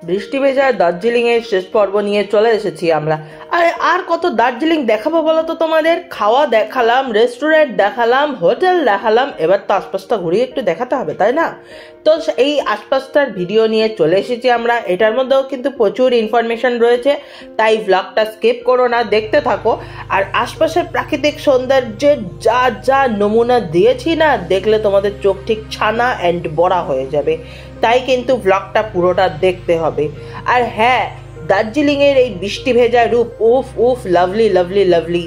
বৃষ্টি ভেজা দার্জিলিং এর শেষ পর্ব নিয়ে চলে এসেছি আমরা। আর কত দার্জিলিং দেখাবো বলো তো তোমাদের? খাওয়া দেখালাম, রেস্টুরেন্ট দেখালাম, হোটেল দেখালাম, এবার তো আশপাশটা ঘুরিয়ে একটু দেখাতে হবে, তাই না? তো এই আশপাশটার ভিডিও নিয়ে চলে এসেছি আমরা। এটার মধ্যেও কিন্তু প্রচুর ইনফরমেশন রয়েছে, তাই ব্লগটা স্কিপ করো না, দেখতে থাকো। আর আশপাশের প্রাকৃতিক সৌন্দর্যের যা যা নমুনা দিয়েছি না, দেখলে তোমাদের চোখ ঠিক ছানা অ্যান্ড বড়া হয়ে যাবে। তাই কিন্তু ব্লগটা পুরোটা দেখতে হবে। আর হ্যাঁ, দার্জিলিংয়ের এই বৃষ্টি ভেজা রূপ, উফ উফ, লাভলি লাভলি লাভলি।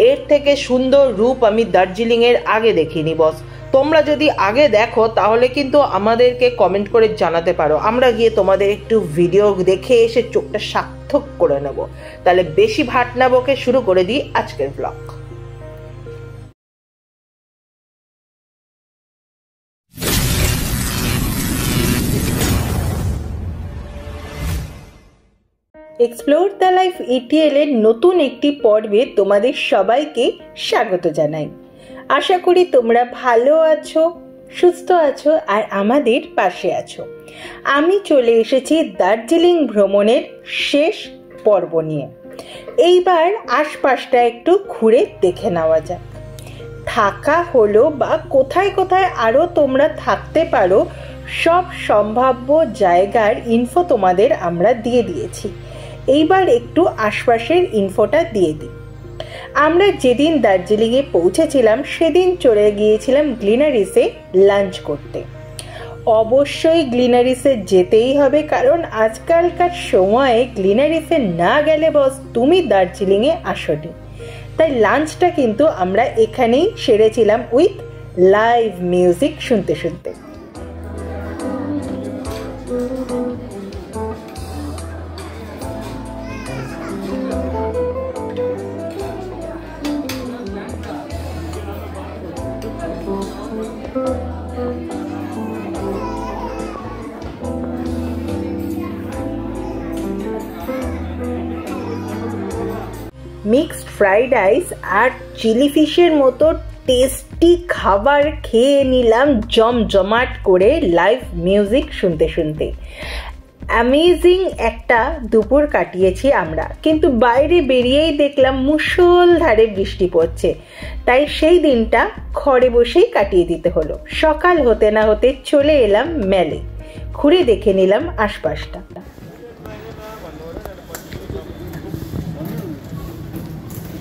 এর থেকে সুন্দর রূপ আমি দার্জিলিংয়ের আগে দেখিনি বস। তোমরা যদি আগে দেখো তাহলে কিন্তু আমাদেরকে কমেন্ট করে জানাতে পারো, আমরা গিয়ে তোমাদের একটু ভিডিও দেখে এসে চোখটা সার্থক করে নেব। তাহলে বেশি ভাট না বকে শুরু করে দিই আজকের blog. Explore the life ETL এর নতুন একটি পর্বে তোমাদের সবাইকে স্বাগত জানাই। আশা করি তোমরা ভালো আছো, সুস্থ আছো আর আমাদের পাশে আছো। আমি চলে এসেছি দার্জিলিং ভ্রমণের শেষ পর্ব নিয়ে। এইবার আশপাশটা একটু ঘুরে দেখে নেওয়া যাক। থাকা হলো বা কোথায় কোথায় আরও তোমরা থাকতে পারো, সব সম্ভাব্য জায়গার ইনফো তোমাদের আমরা দিয়ে দিয়েছি। এইবার একটু আশপাশের ইনফোটা দিয়ে দিই। আমরা যেদিন দার্জিলিংয়ে পৌঁছেছিলাম সেদিন চলে গিয়েছিলাম গ্লিনারিসে লাঞ্চ করতে। অবশ্যই গ্লিনারিসে যেতেই হবে, কারণ আজকালকার সময়ে গ্লিনারিসে না গেলে বস তুমি দার্জিলিংয়ে আসোনি। তাই লাঞ্চটা কিন্তু আমরা এখানেই সেরেছিলাম উইথ লাইভ মিউজিক শুনতে শুনতে। মিক্সড ফ্রাইড রাইস আর চিলি ফিশের মতো টেস্টি খাবার খেয়ে নিলাম জমজমাট করে লাইভ মিউজিক শুনতে শুনতে। অ্যামেজিং একটা দুপুর কাটিয়েছি আমরা, কিন্তু বাইরে বেরিয়েই দেখলাম মুষলধারে বৃষ্টি পড়ছে। তাই সেই দিনটা ঘরে বসেই কাটিয়ে দিতে হলো। সকাল হতে না হতে চলে এলাম মেলে, ঘুরে দেখে নিলাম আশপাশটা।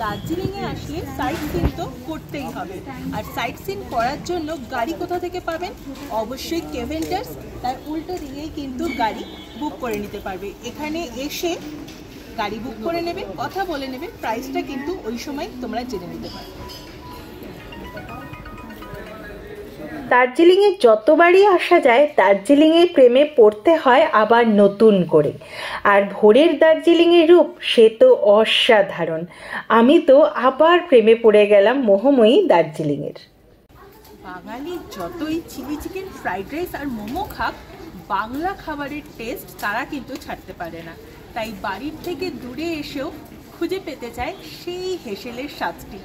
দার্জিলিংয়ে আসলে সাইট সিন তো করতেই হবে, আর সাইট সিন করার জন্য গাড়ি কোথা থেকে পাবেন? অবশ্যই কেভেন্টার্স। তার উল্টো দিকেই কিন্তু গাড়ি বুক করে নিতে পারবে। এখানে এসে গাড়ি বুক করে নেবে, কথা বলে নেবে, প্রাইসটা কিন্তু ওই সময় তোমরা জেনে নিতে পারবে। দার্জিলিংয়ে যতবারই আসা যায় দার্জিলিংয়ের প্রেমে পড়তে হয় আবার নতুন করে। আর ভোরের দার্জিলিংয়ের রূপ সে তো অসাধারণ। আমি তো আবার প্রেমে পড়ে গেলাম মোহময়ী দার্জিলিংয়ের। বাঙালি যতই চিলি চিকেন, ফ্রাইড রাইস আর মোমো খাক, বাংলা খাবারের টেস্ট তারা কিন্তু ছাড়তে পারে না। তাই বাড়ির থেকে দূরে এসেও খুঁজে পেতে চায় সেই হেসেলের স্বাদটি।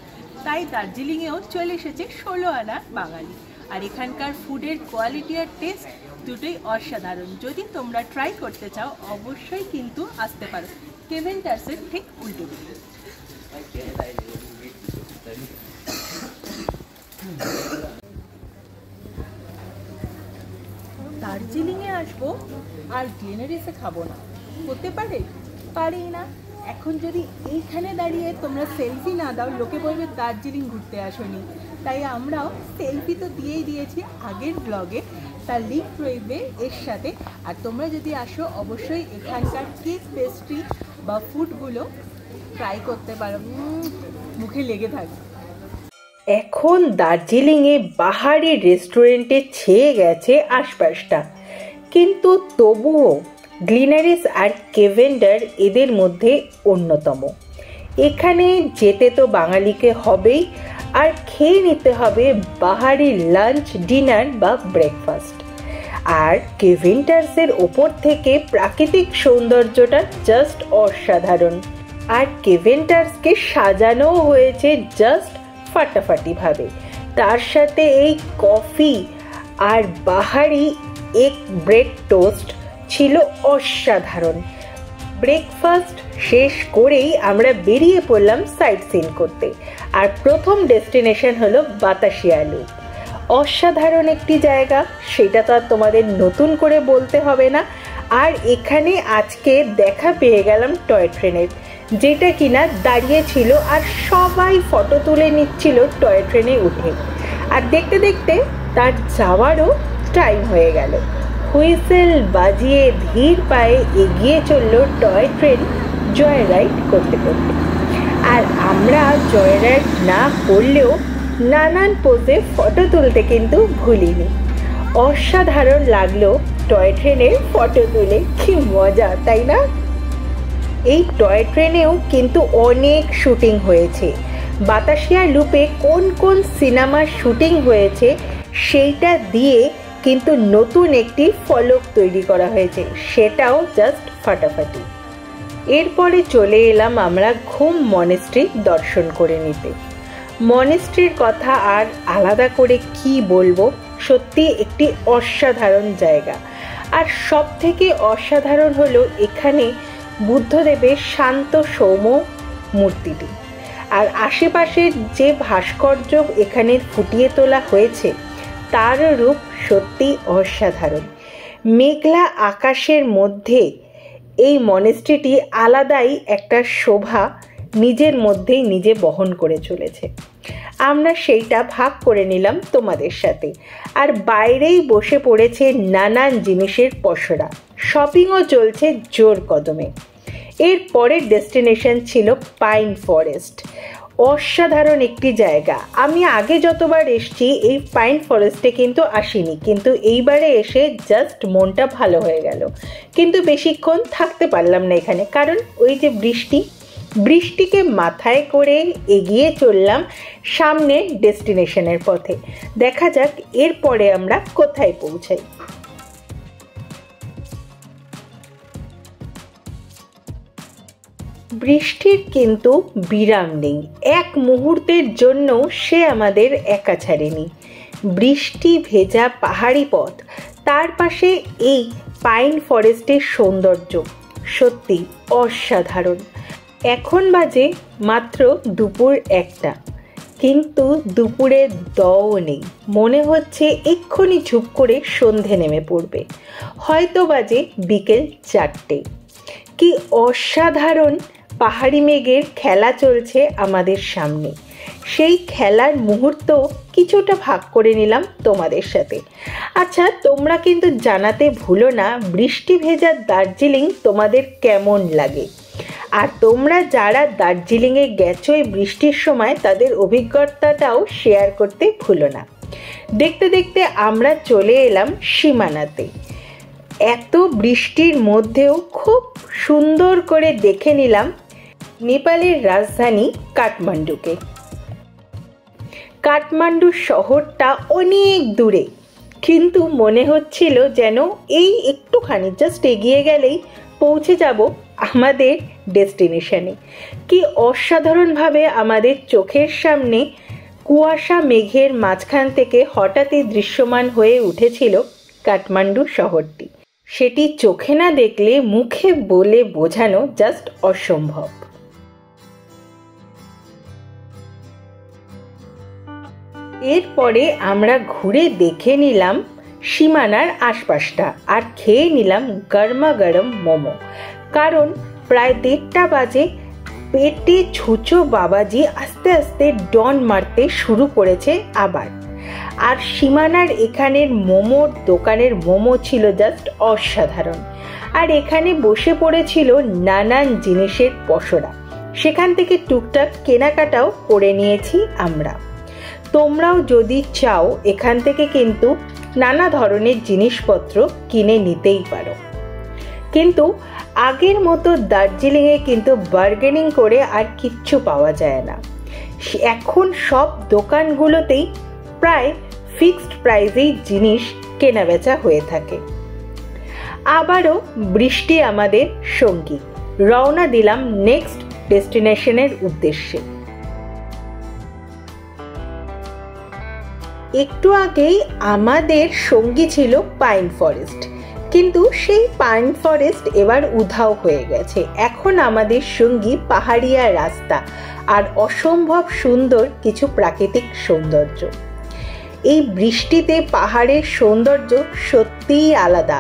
তাই দার্জিলিংয়েও চলে এসেছে 16 আনা বাঙালি। আর এখানকার ফুডের কোয়ালিটি আর টেস্ট দুটোই অসাধারণ। যদি তোমরা ট্রাই করতে চাও অবশ্যই কিন্তু আসতে পারো কেভেন্টার্সের ঠিক উল্টো দিকে। দার্জিলিংয়ে আসবো আর গ্লিনারিসে খাবো না, হতে পারে? পারেই না। এখন যদি এইখানে দাঁড়িয়ে তোমরা সেলফি না দাও, লোকে বলবে দার্জিলিং ঘুরতে আসোনি। তাই আমরাও সেলফি তো দিয়েই দিয়েছি আগের ব্লগে, তার লিঙ্ক রইবে এর সাথে। আর তোমরা যদি আসো অবশ্যই এখানকার কেক, পেস্ট্রি বা ফুডগুলো ট্রাই করতে পারো, মুখে লেগে থাকবে। এখন দার্জিলিংয়ে বাহারি রেস্টুরেন্টে ছেয়ে গেছে আশপাশটা, কিন্তু তবুও গ্লিনারিস আর কেভেন্ডার এদের মধ্যে অন্যতম। এখানে যেতে তো বাঙালিকে হবেই, আর খেয়ে নিতে হবে বাহারি লাঞ্চ, ডিনার বা ব্রেকফাস্ট। আর কেভেন্টার্সের ওপর থেকে প্রাকৃতিক সৌন্দর্যটা জাস্ট অসাধারণ। আর কেভেন্টার্সকে সাজানো হয়েছে জাস্ট ফাটাফাটি ভাবে। তার সাথে এই কফি আর বাহারি এক ব্রেড টোস্ট ছিল অসাধারণ। ব্রেকফাস্ট শেষ করেই আমরা বেরিয়ে পড়লাম সাইট সিন করতে। আর প্রথম ডেস্টিনেশন হলো বাতাসিয়া লুপ। অসাধারণ একটি জায়গা, সেটা তো আর তোমাদের নতুন করে বলতে হবে না। আর এখানে আজকে দেখা পেয়ে গেলাম টয় ট্রেনের, যেটা কিনা দাঁড়িয়ে ছিল আর সবাই ফটো তুলে নিচ্ছিল টয় ট্রেনে উঠে। আর দেখতে দেখতে তার যাওয়ারও টাইম হয়ে গেল। হুইসেল বাজিয়ে ধীর পায়ে এগিয়ে চলল টয় ট্রেন জয় রাইড করতে করতে। আর আমরা জয় রাইড না করলেও নানান পোজে ফটো তুলতে কিন্তু ভুলিনি। অসাধারণ লাগলো টয় ট্রেনের ফটো তুলে, কি মজা তাই না? এই টয় ট্রেনেও কিন্তু অনেক শুটিং হয়েছে। বাতাসিয়া লুপে কোন কোন সিনেমার শুটিং হয়েছে সেইটা দিয়ে কিন্তু নতুন একটি ফলক তৈরি করা হয়েছে, সেটাও জাস্ট ফাটাফাটি। এরপরে চলে এলাম আমরা ঘুম মনেস্ট্রি দর্শন করে নিতে। মনেস্ট্রির কথা আর আলাদা করে কি বলবো, সত্যি একটি অসাধারণ জায়গা। আর সব থেকে অসাধারণ হলো এখানে বুদ্ধদেবের শান্ত সৌম্য মূর্তিটি। আর আশেপাশের যে ভাস্কর্য এখানে ফুটিয়ে তোলা হয়েছে তার রূপ সত্যি অসাধারণ। মেঘলা আকাশের মধ্যে এই মনেস্ট্রিটি আলাদাই একটা শোভা নিজের মধ্যেই নিজে বহন করে চলেছে। আমরা সেইটা ভাগ করে নিলাম তোমাদের সাথে। আর বাইরেই বসে পড়েছে নানান জিনিসের পসরা, শপিংও চলছে জোর কদমে। এর পরের ডেস্টিনেশন ছিল পাইন ফরেস্ট। অসাধারণ একটি জায়গা। আমি আগে যতবার এসেছি এই পাইন ফরেস্টে কিন্তু আসিনি, কিন্তু এইবারে এসে জাস্ট মনটা ভালো হয়ে গেল। কিন্তু বেশিক্ষণ থাকতে পারলাম না এখানে, কারণ ওই যে বৃষ্টিকে মাথায় করে এগিয়ে চললাম সামনের ডেস্টিনেশনের পথে। দেখা যাক এরপরে আমরা কোথায় পৌঁছাই। বৃষ্টির কিন্তু বিরাম নেই, এক মুহূর্তের জন্য সে আমাদের একা ছাড়েনি। বৃষ্টি ভেজা পাহাড়ি পথ, তার পাশে এই পাইন ফরেস্টের সৌন্দর্য সত্যি অসাধারণ। এখন বাজে মাত্র দুপুর 1টা, কিন্তু দুপুরের দও নেই। মনে হচ্ছে এক্ষুনি ঝুপ করে সন্ধে নেমে পড়বে, হয়তো বাজে বিকেল 4টে। কি অসাধারণ পাহাড়ি মেঘের খেলা চলছে আমাদের সামনে। সেই খেলার মুহূর্ত কিছুটা ভাগ করে নিলাম তোমাদের সাথে। আচ্ছা, তোমরা কিন্তু জানাতে ভুলো না বৃষ্টি ভেজা দার্জিলিং তোমাদের কেমন লাগে। আর তোমরা যারা দার্জিলিংয়ে গেছো এই বৃষ্টির সময়, তাদের অভিজ্ঞতাটাও শেয়ার করতে ভুলো না। দেখতে দেখতে আমরা চলে এলাম সীমানাতে। এত বৃষ্টির মধ্যেও খুব সুন্দর করে দেখে নিলাম নেপালের রাজধানী কাঠমান্ডুকে। কাঠমান্ডু শহরটা অনেক দূরে, কিন্তু মনে হচ্ছিল যেন এই একটুখানি জাস্ট এগিয়ে গেলেই পৌঁছে যাব আমাদের ডেস্টিনেশনে। কি অসাধারণভাবে আমাদের চোখের সামনে কুয়াশা মেঘের মাঝখান থেকে হঠাৎই দৃশ্যমান হয়ে উঠেছিল কাঠমান্ডু শহরটি। সেটি চোখে না দেখলে মুখে বলে বোঝানো জাস্ট অসম্ভব। এরপরে আমরা ঘুরে দেখে নিলাম সীমানার আশপাশটা আর খেয়ে নিলাম গরমা গরম মোমো। কারণ প্রায় 1:30 বাজে, পেটে ছুঁচো বাবাজি আস্তে আস্তে ডন মারতে শুরু করেছে আবার। আর সীমানার এখানের মোমোর দোকানের মোমো ছিল জাস্ট অসাধারণ। আর এখানে বসে পড়েছিল নানান জিনিসের পসরা, সেখান থেকে টুকটাক কেনাকাটাও করে নিয়েছি আমরা। তোমরাও যদি চাও এখান থেকে কিন্তু নানা ধরনের জিনিসপত্র কিনে নিতেই পারো। কিন্তু আগের মতো দার্জিলিংয়ে কিন্তু বার্গেনিং করে আর কিচ্ছু পাওয়া যায় না। এখন সব দোকানগুলোতেই প্রায় ফিক্সড প্রাইসেই জিনিস কেনাবেচা হয়ে থাকে। আবারও বৃষ্টি আমাদের সঙ্গী। রওনা দিলাম নেক্সট ডেস্টিনেশনের উদ্দেশ্যে। একটু আগেই আমাদের সঙ্গী ছিল পাইন ফরেস্ট, কিন্তু সেই পাইন ফরেস্ট এবার উধাও হয়ে গেছে। এখন আমাদের সঙ্গী পাহাড়িয়া রাস্তা আর অসম্ভব সুন্দর কিছু প্রাকৃতিক সৌন্দর্য। এই বৃষ্টিতে পাহাড়ের সৌন্দর্য সত্যিই আলাদা।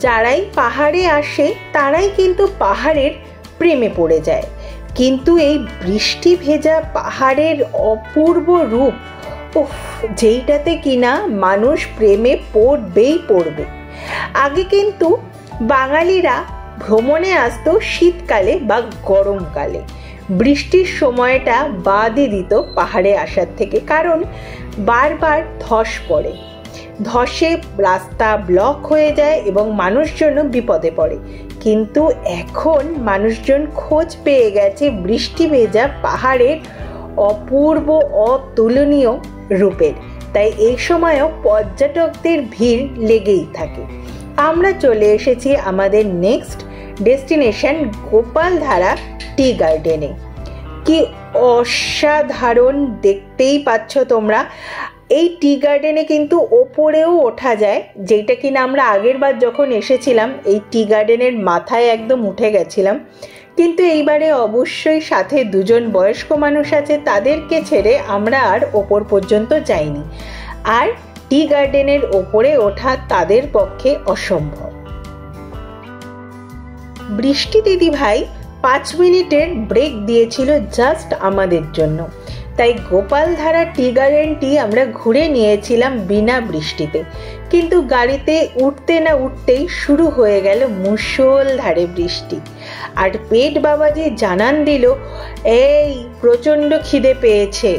যারাই পাহাড়ে আসে তারাই কিন্তু পাহাড়ের প্রেমে পড়ে যায়। কিন্তু এই বৃষ্টি ভেজা পাহাড়ের অপূর্ব রূপ, যেইটাতে কিনা মানুষ প্রেমে পড়বে। আগে কিন্তু বাঙালিরা ভ্রমণে আসতো শীতকালে বা গরমকালে। বৃষ্টির সময়টা বাদই দিত পাহাড়ে আসার থেকে, কারণ বারবার ধস পড়ে। ধসে রাস্তা ব্লক হয়ে যায় এবং মানুষজন বিপদে পড়ে। কিন্তু এখন মানুষজন খোঁজ পেয়ে গেছে বৃষ্টি ভেজা পাহাড়ের অপূর্ব অতুলনীয় রূপের। তাই এই সময়ও পর্যটকদের ভিড় লেগেই থাকে। আমরা চলে এসেছি আমাদের নেক্সট ডেস্টিনেশন গোপালধারা টি গার্ডেনে। কি অসাধারণ, দেখতেই পাচ্ছ তোমরা। এই টি গার্ডেনে কিন্তু ওপরেও ওঠা যায়, যেটা কিনা আমরা আগের বার যখন এসেছিলাম এই টি গার্ডেনের মাথায় একদম উঠে গেছিলাম। কিন্তু এইবারে অবশ্যই সাথে দুজন বয়স্ক মানুষ আছে, তাদেরকে ছেড়ে আমরা আর ওপর পর্যন্ত যাইনি। আর টি গার্ডেনের ওপরে ওঠা তাদের পক্ষে অসম্ভব। বৃষ্টি দিদি ভাই 5 মিনিটের ব্রেক দিয়েছিল জাস্ট আমাদের জন্য। তাই গোপালধারা টি গার্ডেনটি আমরা ঘুরে নিয়েছিলাম বিনা বৃষ্টিতে। কিন্তু গাড়িতে উঠতে না উঠতেই শুরু হয়ে গেল মুষলধারে বৃষ্টি। আর পেট বাবাজি জানান দিল, এই প্রচণ্ড খিদে পেয়েছে,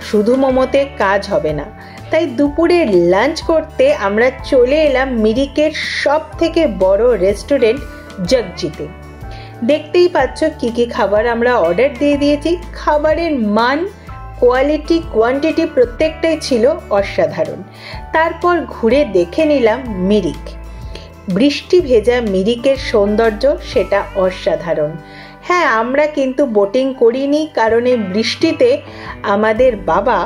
শুধু মোমোতে কাজ হবে না। তাই দুপুরের লাঞ্চ করতে আমরা চলে এলাম মিরিকের সব থেকে বড় রেস্টুরেন্ট জগজিতে। দেখতেই পাচ্ছ কি কি খাবার আমরা অর্ডার দিয়ে দিয়েছি। খাবারের মান, কোয়ালিটি, কোয়ান্টিটি প্রত্যেকটাই ছিল অসাধারণ। তারপর ঘুরে দেখে নিলাম মিরিক। বৃষ্টি ভেজা মিরিকের সৌন্দর্য সেটা অসাধারণ। হ্যাঁ, আমরা কিন্তু বোটিং করিনি, কারণ এই বৃষ্টিতে আমাদের বাবা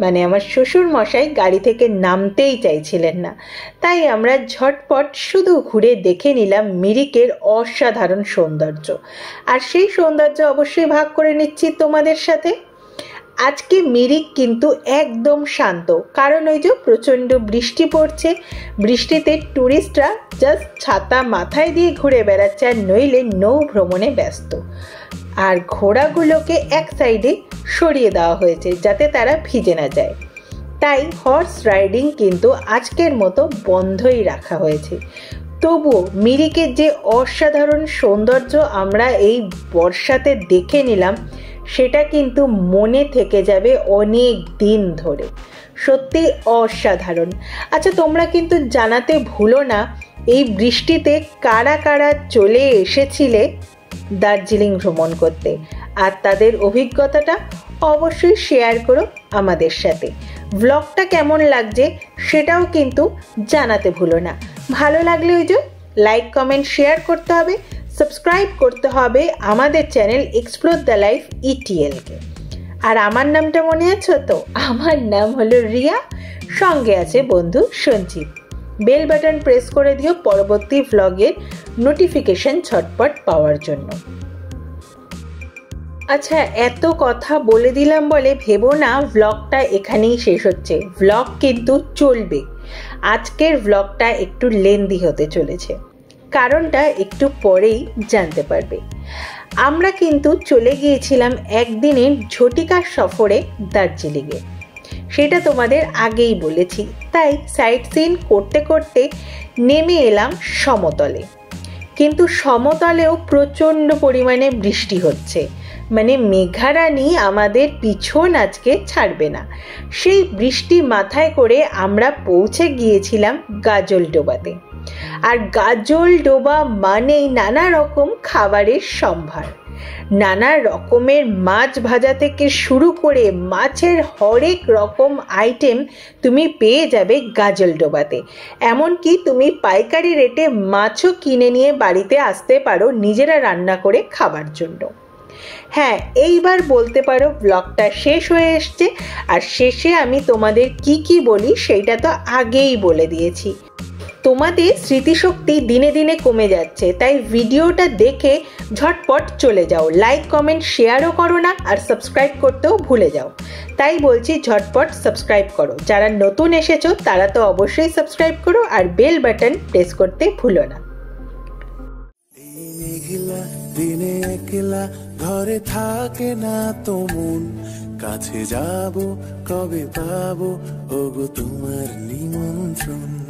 মানে আমার শ্বশুর মশাই গাড়ি থেকে নামতেই চাইছিলেন না। তাই আমরা ঝটপট শুধু ঘুরে দেখে নিলাম মিরিকের অসাধারণ সৌন্দর্য। আর সেই সৌন্দর্য অবশ্যই ভাগ করে নিচ্ছি তোমাদের সাথে। আজকে মিরিক কিন্তু একদম শান্ত, কারণ ওই যে প্রচণ্ড বৃষ্টি পড়ছে। বৃষ্টিতে ট্যুরিস্টরা জাস্ট ছাতা মাথায় দিয়ে ঘুরে বেড়াচ্ছে, আর নইলে নৌ ভ্রমণে ব্যস্ত। আর ঘোড়াগুলোকে এক সাইডে সরিয়ে দেওয়া হয়েছে যাতে তারা ভিজে না যায়। তাই হর্স রাইডিং কিন্তু আজকের মতো বন্ধই রাখা হয়েছে। তবুও মিরিকের যে অসাধারণ সৌন্দর্য আমরা এই বর্ষাতে দেখে নিলাম, সেটা কিন্তু মনে থেকে যাবে অনেক দিন ধরে। সত্যি অসাধারণ। আচ্ছা, তোমরা কিন্তু জানাতে ভুলো না এই বৃষ্টিতে কারা কারা চলে এসেছিলে দার্জিলিং ভ্রমণ করতে, আর তাদের অভিজ্ঞতাটা অবশ্যই শেয়ার করো আমাদের সাথে। ব্লগটা কেমন লাগছে সেটাও কিন্তু জানাতে ভুলো না। ভালো লাগলে ওই যে লাইক, কমেন্ট, শেয়ার করতে হবে, সাবস্ক্রাইব করতে হবে আমাদের চ্যানেল এক্সপ্লোর দ্য লাইফ ইটিএলকে। আর আমার নামটা মনে আছে তো? আমার নাম হলো রিয়া, সঙ্গে আছে বন্ধু সঞ্জিত। বেল বাটন প্রেস করে দিও পরবর্তী ভ্লগের নোটিফিকেশন ঝটপট পাওয়ার জন্য। আচ্ছা, এত কথা বলে দিলাম বলে ভেবো না ভ্লগটা এখানেই শেষ হচ্ছে। ভ্লগ কিন্তু চলবে। আজকের ভ্লগটা একটু লেন্দি হতে চলেছে, কারণটা একটু পরেই জানতে পারবে। আমরা কিন্তু চলে গিয়েছিলাম একদিনের ঝটিকা সফরে দার্জিলিংয়ে, সেটা তোমাদের আগেই বলেছি। তাই সাইট সিন করতে করতে নেমে এলাম সমতলে। কিন্তু সমতলেও প্রচণ্ড পরিমাণে বৃষ্টি হচ্ছে, মানে মেঘারানী আমাদের পিছন আজকে ছাড়বে না। সেই বৃষ্টি মাথায় করে আমরা পৌঁছে গিয়েছিলাম গাজলডোবাতে। আর গাজলডোবা মানেই নানা রকম খাবারের সম্ভার। নানা রকমের মাছ ভাজা থেকে শুরু করে মাছের হরেক রকম আইটেম তুমি পেয়ে যাবে গাজলডোবাতে। এমনকি তুমি পাইকারি রেটে মাছও কিনে নিয়ে বাড়িতে আসতে পারো নিজেরা রান্না করে খাবার জন্য। হ্যাঁ, এইবার বলতে পারো ব্লগটা শেষ হয়ে এসছে। আর শেষে আমি তোমাদের কি কি বলি সেইটা তো আগেই বলে দিয়েছি। তোমাদের স্মৃতিশক্তি দিনে দিনে কমে যাচ্ছে, তাই ভিডিওটা দেখে ঝটপট চলে যাও, লাইক কমেন্ট শেয়ারও করো না, আর সাবস্ক্রাইব করতেও ভুলে যাও। তাই বলছি ঝটপট সাবস্ক্রাইব করো। যারা নতুন এসেছো তারা তো অবশ্যই সাবস্ক্রাইব করো, আর বেল বাটন প্রেস করতে ভুলো না। দিনে একলা ঘরে থাকে না তো মন, কাছে যাব কবে পাবো ওগো তোমার নিমন্ত্রণ।